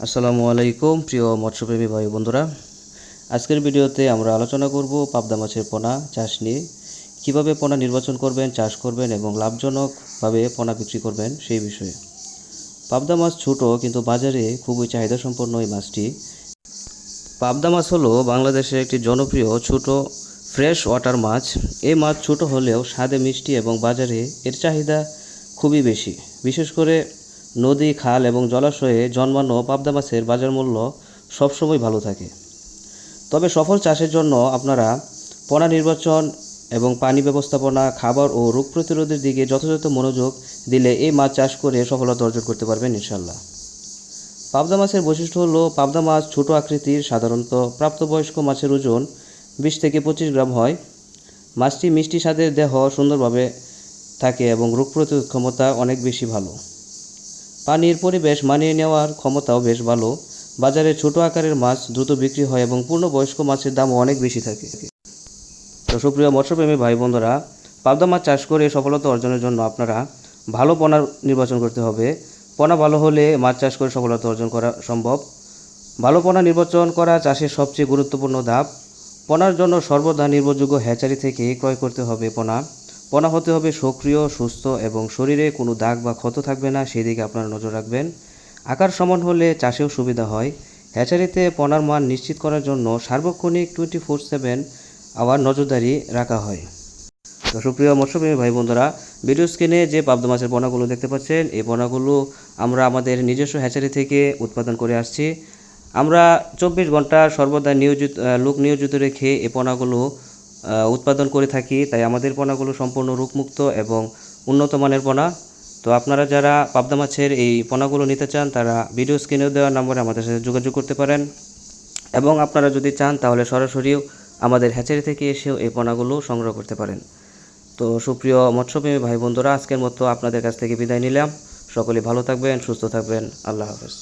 আসসালামু আলাইকুম প্রিয় মৎস্যপ্রেমী ভাই বন্ধুরা, আজকের ভিডিওতে আমরা আলোচনা করব পাবদা মাছের পোনা চাষ নিয়ে। কীভাবে পোনা নির্বাচন করবেন, চাষ করবেন এবং লাভজনকভাবে পোনা বিক্রি করবেন সেই বিষয়ে। পাবদা মাছ ছোট কিন্তু বাজারে খুবই চাহিদাসম্পন্ন এই মাছটি। পাবদা মাছ হলো বাংলাদেশের একটি জনপ্রিয় ছোট ফ্রেশ ওয়াটার মাছ। এই মাছ ছোট হলেও স্বাদে মিষ্টি এবং বাজারে এর চাহিদা খুবই বেশি। বিশেষ করে নদী, খাল এবং জলাশয়ে জন্মানো পাবদা মাছের বাজার মূল্য সবসময় ভালো থাকে। তবে সফল চাষের জন্য আপনারা পোনা নির্বাচন এবং পানি ব্যবস্থাপনা, খাবার ও রোগ প্রতিরোধের দিকে যথাযথ মনোযোগ দিলে এই মাছ চাষ করে সফলতা অর্জন করতে পারবেন ইনশাল্লাহ। পাবদা মাছের বৈশিষ্ট্য হলো পাবদা মাছ ছোট আকৃতির, সাধারণত প্রাপ্তবয়স্ক মাছের ওজন 20 থেকে 25 গ্রাম হয়। মাছটি মিষ্টি স্বাদের, দেহ সুন্দরভাবে থাকে এবং রোগ প্রতিরোধ ক্ষমতা অনেক বেশি ভালো। পানির পরিবেশ মানিয়ে নেওয়ার ক্ষমতাও বেশ ভালো। বাজারে ছোট আকারের মাছ দ্রুত বিক্রি হয় এবং পূর্ণবয়স্ক মাছের দামও অনেক বেশি থাকে। তো সুপ্রিয় মৎস্যপ্রেমী ভাই বন্ধুরা, পাবদা মাছ চাষ করে সফলতা অর্জনের জন্য আপনারা ভালো পোনা নির্বাচন করতে হবে। পোনা ভালো হলে মাছ চাষ করে সফলতা অর্জন করা সম্ভব। ভালো পোনা নির্বাচন করা চাষের সবচেয়ে গুরুত্বপূর্ণ ধাপ। পোনার জন্য সর্বদা নির্ভরযোগ্য হ্যাচারি থেকে ক্রয় করতে হবে পোনা। পোনা হতে হবে সক্রিয়, সুস্থ এবং শরীরে কোনো দাগ বা ক্ষত থাকবে না, সেই দিকে আপনারা নজর রাখবেন। আকার সমান হলে চাষেও সুবিধা হয়। হ্যাচারিতে পোনার মান নিশ্চিত করার জন্য সার্বক্ষণিক 24/7 আবার নজরদারি রাখা হয়। তো সুপ্রিয় মৎস্যপ্রেমী ভাই বন্ধুরা, ভিডিও স্ক্রিনে যে পাবদা মাছের পোনাগুলো দেখতে পাচ্ছেন, এই পোনাগুলো আমরা আমাদের নিজস্ব হ্যাচারি থেকে উৎপাদন করে আসছি। আমরা 24 ঘন্টা সর্বদা লোক নিয়োজিত রেখে এই পোনাগুলো উৎপাদন করে থাকি। তাই আমাদের পোনাগুলো সম্পূর্ণ রোগমুক্ত এবং উন্নত মানের পোনা। তো আপনারা যারা পাবদা মাছের এই পোনাগুলো নিতে চান, তারা ভিডিও স্ক্রিনে দেওয়া নম্বরে আমাদের সাথে যোগাযোগ করতে পারেন এবং আপনারা যদি চান তাহলে সরাসরিও আমাদের হ্যাচারি থেকে এসেও এই পোনাগুলো সংগ্রহ করতে পারেন। তো সুপ্রিয় মৎস্যপ্রেমী ভাই বন্ধুরা, আজকের মতো আপনাদের কাছ থেকে বিদায় নিলাম। সকলে ভালো থাকবেন, সুস্থ থাকবেন। আল্লাহ হাফেজ।